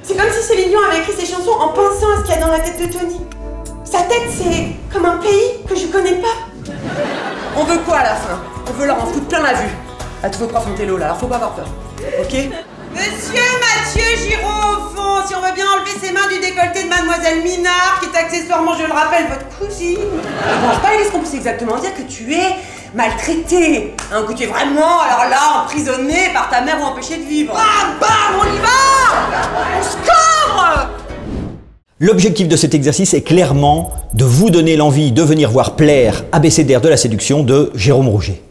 C'est comme si Céline Dion avait écrit ses chansons en pensant à ce qu'il y a dans la tête de Tony. Sa tête, c'est comme un pays que je connais pas. On veut quoi à la fin? On veut leur en foutre plein la vue. À tous vos profs en télo là, alors faut pas avoir peur. Ok? Monsieur Mathieu Giraud, au fond, si on veut bien enlever ses mains du décolleté de Mademoiselle Minard, qui est accessoirement, je le rappelle, votre cousine. Bon, je vais pas aller ce qu'on puisse exactement dire que tu es maltraité, hein, que tu es vraiment, alors là, emprisonné par ta mère ou empêché de vivre. Bam, bam, on y va! On score! L'objectif de cet exercice est clairement de vous donner l'envie de venir voir plaire abécédaire de la séduction de Jérôme Rouget.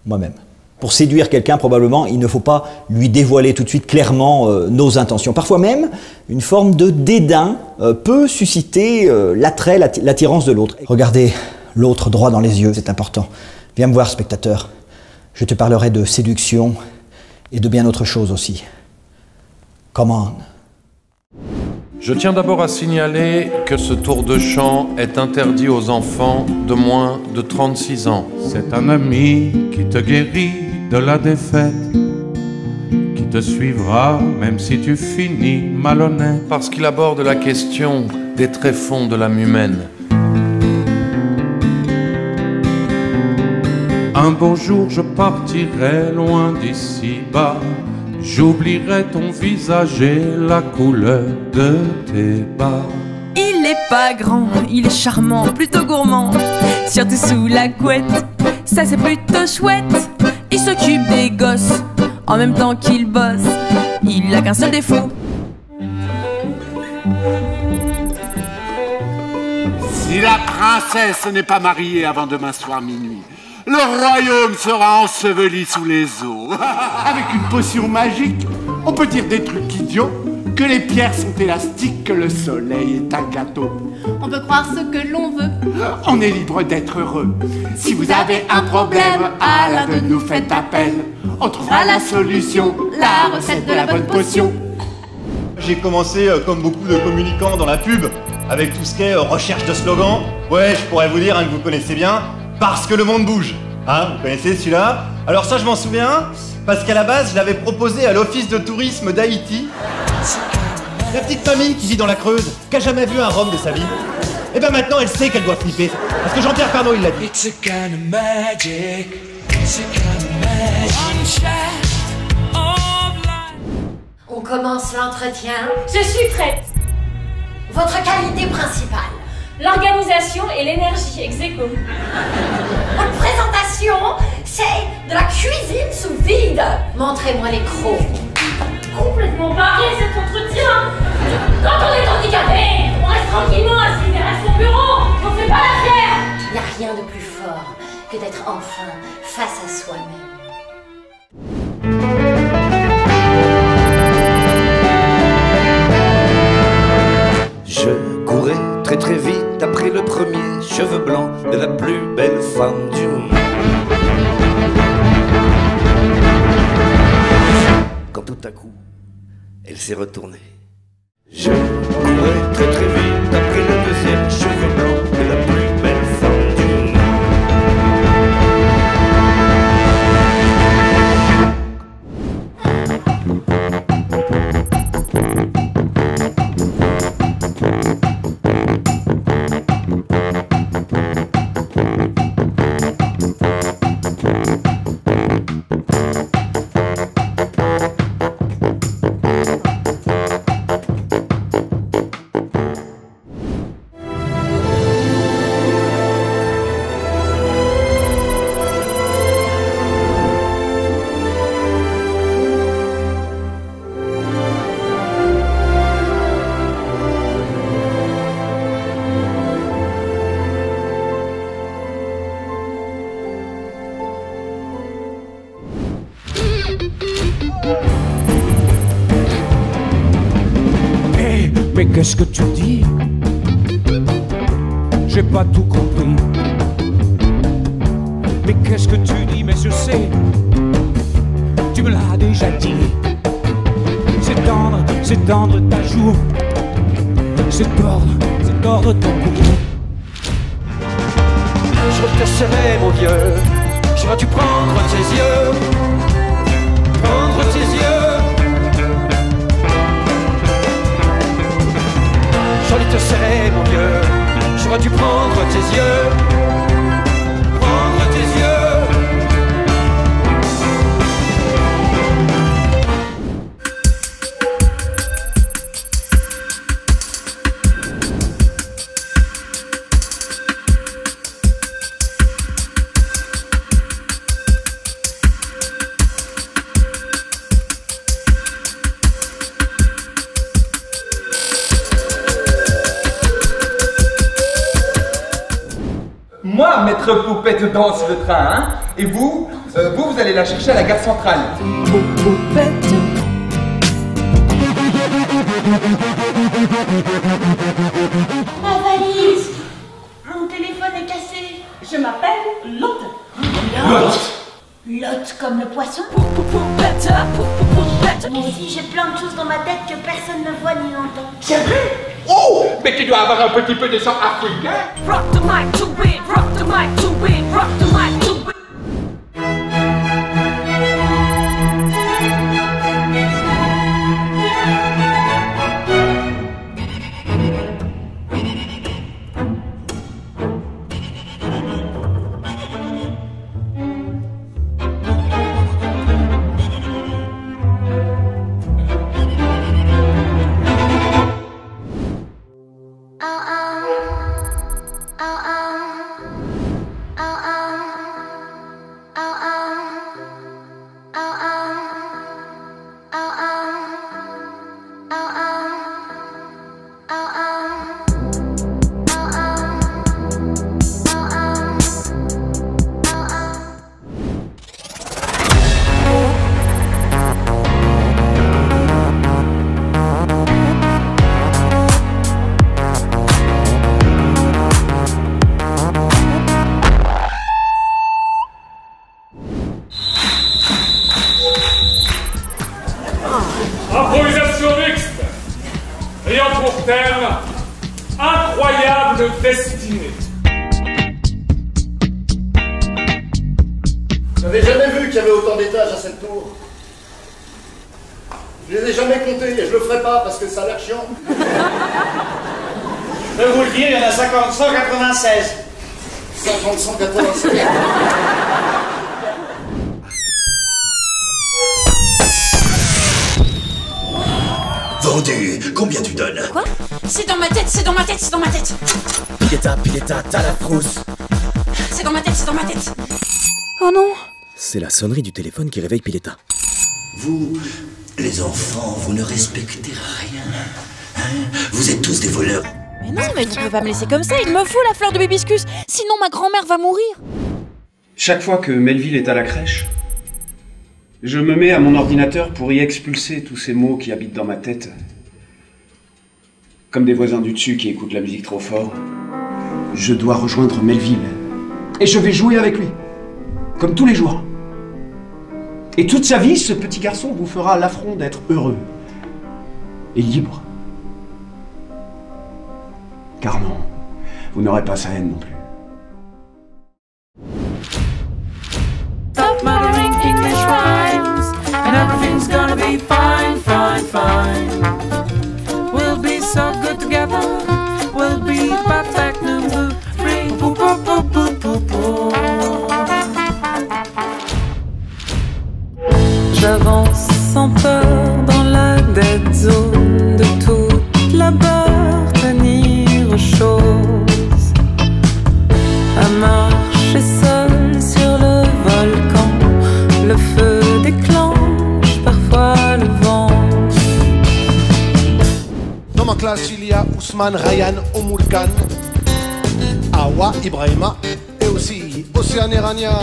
Moi-même. Pour séduire quelqu'un, probablement, il ne faut pas lui dévoiler tout de suite clairement nos intentions. Parfois même, une forme de dédain peut susciter l'attrait, l'attirance de l'autre. Regardez l'autre droit dans les yeux, c'est important. Viens me voir, spectateur. Je te parlerai de séduction et de bien d'autres choses aussi. Come on. Je tiens d'abord à signaler que ce tour de chant est interdit aux enfants de moins de 36 ans. C'est un ami qui te guérit de la défaite, qui te suivra même si tu finis malhonnête. Parce qu'il aborde la question des tréfonds de l'âme humaine. Un beau jour je partirai loin d'ici bas, j'oublierai ton visage et la couleur de tes bas. Il est pas grand, il est charmant, plutôt gourmand, surtout sous la couette, ça c'est plutôt chouette. Il s'occupe des gosses, en même temps qu'il bosse, il a qu'un seul défaut. Si la princesse n'est pas mariée avant demain soir minuit, le royaume sera enseveli sous les eaux. Avec une potion magique, on peut dire des trucs idiots, que les pierres sont élastiques, que le soleil est un gâteau. On peut croire ce que l'on veut. On est libre d'être heureux. Si vous avez un problème, à l'un de nous faites appel. On trouvera la solution, la recette de la bonne potion. J'ai commencé comme beaucoup de communicants dans la pub, avec tout ce qui est recherche de slogans. Ouais, je pourrais vous dire que vous connaissez bien, parce que le monde bouge. Hein, vous connaissez celui-là? Alors ça, je m'en souviens, parce qu'à la base, je l'avais proposé à l'office de tourisme d'Haïti. La petite famille qui vit dans la Creuse, qui a jamais vu un rhum de sa vie. Et ben maintenant, elle sait qu'elle doit flipper, parce que Jean-Pierre Pernaut, il l'a dit. It's a kind of magic. It's a kind of magic. On commence l'entretien. Je suis prête. Votre qualité principale? L'organisation et l'énergie, ex aequo. Votre présentation, c'est de la cuisine sous vide. Montrez-moi les crocs. Complètement barré cet entretien. Quand on est handicapé, on reste tranquillement assis derrière son bureau. On fait pas l'affaire. Il n'y a rien de plus fort que d'être enfin face à soi-même. Je courais très très vite après le premier cheveu blanc de la plus belle femme du monde. Quand tout à coup, elle s'est retournée. Je courais très très vite après le deuxième cheveu blanc de la plus belle femme du monde. Mais qu'est-ce que tu dis? J'ai pas tout compris. Mais qu'est-ce que tu dis? Mais je sais, tu me l'as déjà dit. C'est tendre ta joue, c'est tordre ton cou. Je te serrer mon vieux, j'aurais dû prendre tes yeux, prendre tes yeux. J'aurais dû te serrer mon vieux, j'aurais dû prendre tes yeux, prendre tes yeux. Moi, maître Poupette danse le train, hein. Et vous, vous allez la chercher à la gare centrale. Poupette. Ma valise. Mon téléphone est cassé. Je m'appelle Lotte. Lotte comme le poisson. Poupette. Moi aussi j'ai plein de choses dans ma tête que personne ne voit ni n'entend. C'est vrai? Oh! Mais tu dois avoir un petit peu de sang africain. Rock the mic to it, rock the mic to it, rock the mic to it. Improvisation mixte, ayant pour terme incroyable destinée. J'avais jamais vu qu'il y avait autant d'étages à cette tour. Je les ai jamais comptés et je le ferai pas parce que ça a l'air chiant. Je peux vous le dire, il y en a 50, 196. 50, 196. Vendu, combien tu donnes? Quoi? C'est dans ma tête, c'est dans ma tête, c'est dans ma tête. Pileta, t'as la frousse. C'est dans ma tête, c'est dans ma tête. Oh non. C'est la sonnerie du téléphone qui réveille Pileta. Vous, les enfants, vous ne respectez rien. Hein? Vous êtes tous des voleurs. Mais non, mais vous pouvez pas me laisser comme ça, il me faut la fleur de bébiscus, sinon ma grand-mère va mourir. Chaque fois que Melville est à la crèche, je me mets à mon ordinateur pour y expulser tous ces mots qui habitent dans ma tête. Comme des voisins du dessus qui écoutent la musique trop fort. Je dois rejoindre Melville. Et je vais jouer avec lui. Comme tous les jours. Et toute sa vie, ce petit garçon vous fera l'affront d'être heureux. Et libre. Car non, vous n'aurez pas sa haine non plus. Stop muttering English rhymes, and everything's gonna be fine, fine, fine. We'll be so good together, we'll be perfect number 3. Poo, poo, poo, poo, poo, poo. J'avance sans peur dans la dead zone de toute la barre, tenir aux choses, à marcher seul sur le volcan, le feu déclenche parfois le vent. Dans ma classe, il y a Ousmane, Ryan, Omurkan, Awa, Ibrahima et aussi Océane Irania,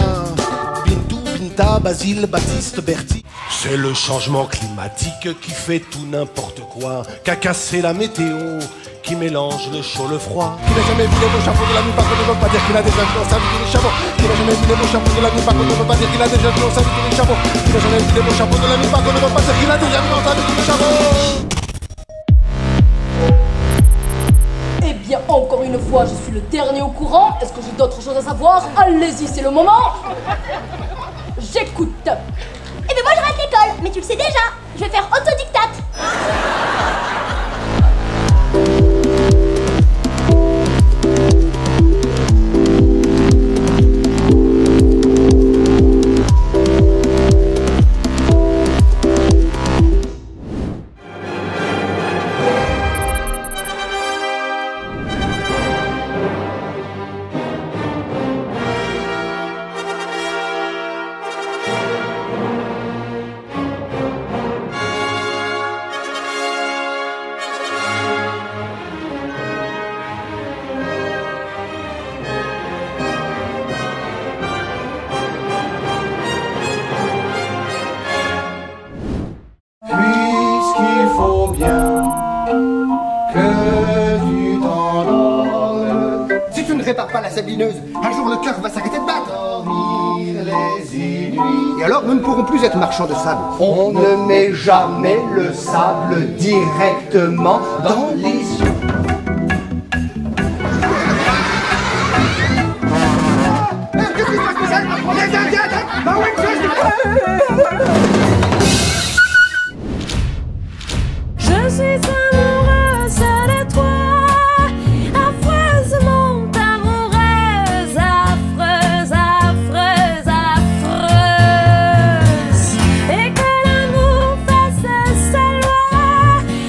Bintou, Binta, Basile, Baptiste, Bertie. C'est le changement climatique qui fait tout n'importe quoi, qu'a cassé la météo, qui mélange le chaud, le froid. Qui n'a jamais vu les beaux chapeaux de la nuit, par contre ne veut pas dire qu'il a déjà vu dans sa vie tous les chapeaux. Qui n'a jamais vu les beaux chapeaux de la nuit, par contre ne veut pas dire qu'il a déjà vu dans sa vie tous les chapeaux. Qui n'a jamais vu les beaux chapeaux de la nuit, par contre ne veut pas dire qu'il a déjà vu dans sa vie tous les chapeaux. Eh bien, encore une fois, je suis le dernier au courant. Est-ce que j'ai d'autres choses à savoir? Allez-y, c'est le moment. J'écoute. Eh bien moi je rate l'école, mais tu le sais déjà. Je vais faire autodictate. Puisqu'il faut bien que tu t'endormes. Si tu ne répares pas la sablineuse, un jour le cœur va s'arrêter de battre. Dormir les inouïs. Et alors nous ne pourrons plus être marchands de sable. On ne met jamais le sable directement dans les yeux. Je suis amoureuse de toi, affreusement amoureuse, affreuse, affreuse, affreuse. Et que l'amour fasse sa loi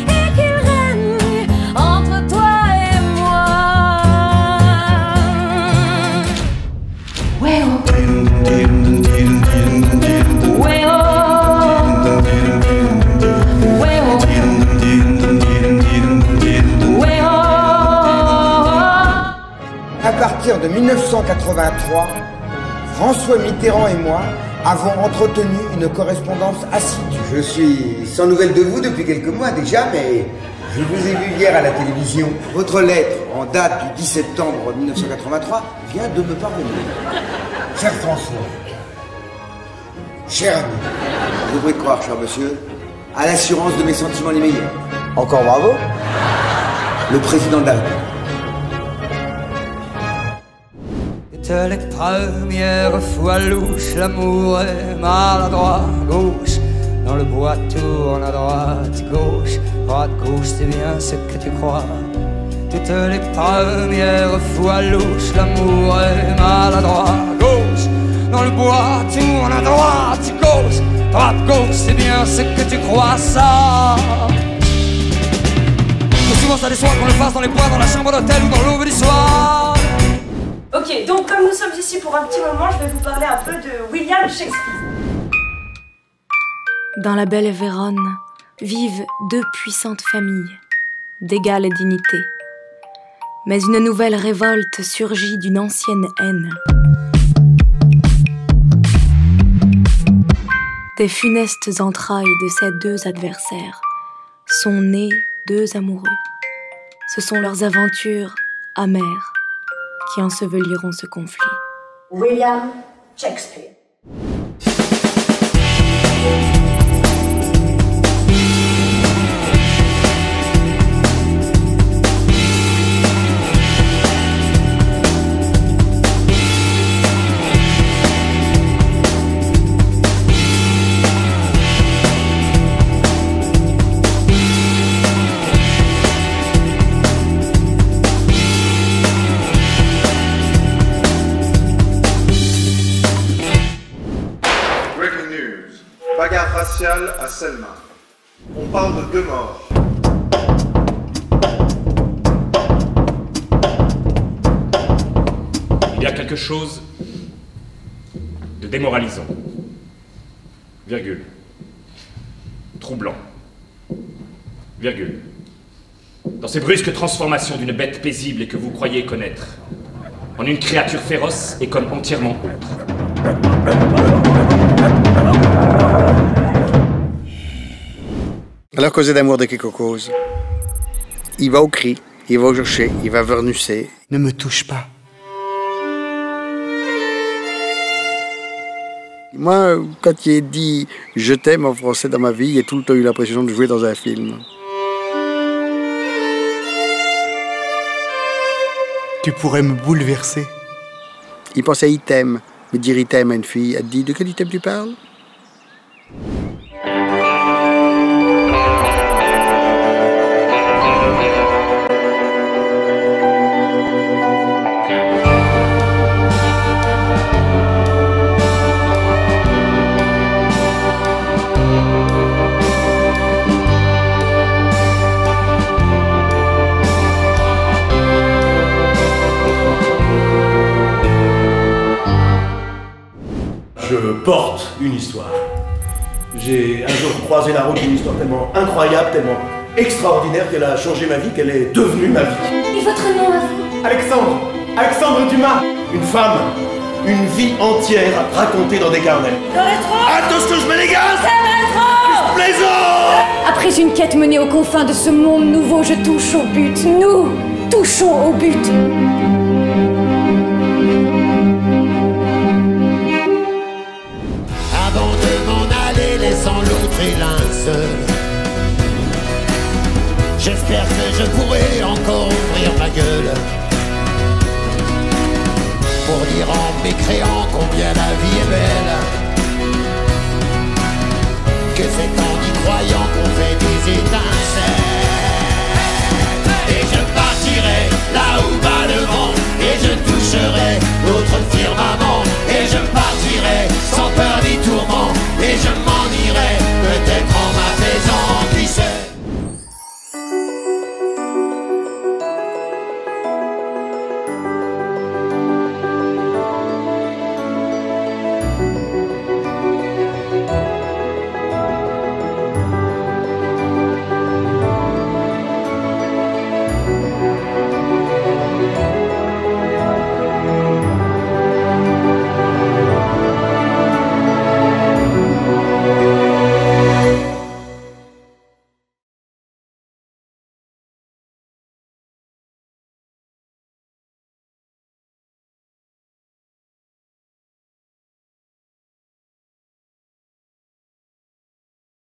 et qu'il règne entre toi et moi. Ouais, oh. Ouais, oh. À partir de 1983, François Mitterrand et moi avons entretenu une correspondance assidue. Je suis sans nouvelles de vous depuis quelques mois déjà, mais je vous ai vu hier à la télévision. Votre lettre en date du 10 septembre 1983 vient de me parvenir. Cher François, cher ami, vous devrez croire, cher monsieur, à l'assurance de mes sentiments les meilleurs. Encore bravo, le président de la République. C'était les premières fois louches, l'amour est maladroit, gauche. Dans le bois tourne à droite, gauche, c'est bien ce que tu crois. Toutes les premières fois louches, l'amour est maladroit, gauche. Dans le bois tourne à droite, gauche, c'est bien ce que tu crois, ça. Mais souvent ça déçoit qu'on le fasse dans les bois, dans la chambre d'hôtel ou dans l'aube du soir. Ok, donc comme nous sommes ici pour un petit moment, je vais vous parler un peu de William Shakespeare. Dans la belle Vérone vivent deux puissantes familles, d'égale dignité. Mais une nouvelle révolte surgit d'une ancienne haine. Des funestes entrailles de ces deux adversaires sont nés deux amoureux. Ce sont leurs aventures amères qui enseveliront ce conflit. William Shakespeare. Bagarre raciale à Selma. On parle de 2 morts. Il y a quelque chose de démoralisant. Virgule. Troublant. Virgule. Dans ces brusques transformations d'une bête paisible et que vous croyez connaître, en une créature féroce et comme entièrement autre. Alors, causer d'amour de quelque cause. Il va au cri, il va au chercher, il va vernusser. Ne me touche pas. Moi, quand il est dit « je t'aime » en français dans ma vie, j'ai tout le temps eu l'impression de jouer dans un film. Tu pourrais me bouleverser. Il pensait « il t'aime », mais dire « il t'aime » à une fille, elle te dit « de quel item tu parles ?» Je porte une histoire. J'ai un jour croisé la route d'une histoire tellement incroyable, tellement extraordinaire qu'elle a changé ma vie, qu'elle est devenue ma vie. Et votre nom à vous? Alexandre! Alexandre Dumas! Une femme, une vie entière racontée dans des carnets. Attention, je mets les gaz! Je plaisante! Après une quête menée aux confins de ce monde nouveau, je touche au but. Nous touchons au but. Avant de m'en aller, laissant l'autre et l'un seul. J'espère que je pourrai encore ouvrir ma gueule pour dire en mécréant combien la vie est belle, que c'est en y croyant qu'on fait des états.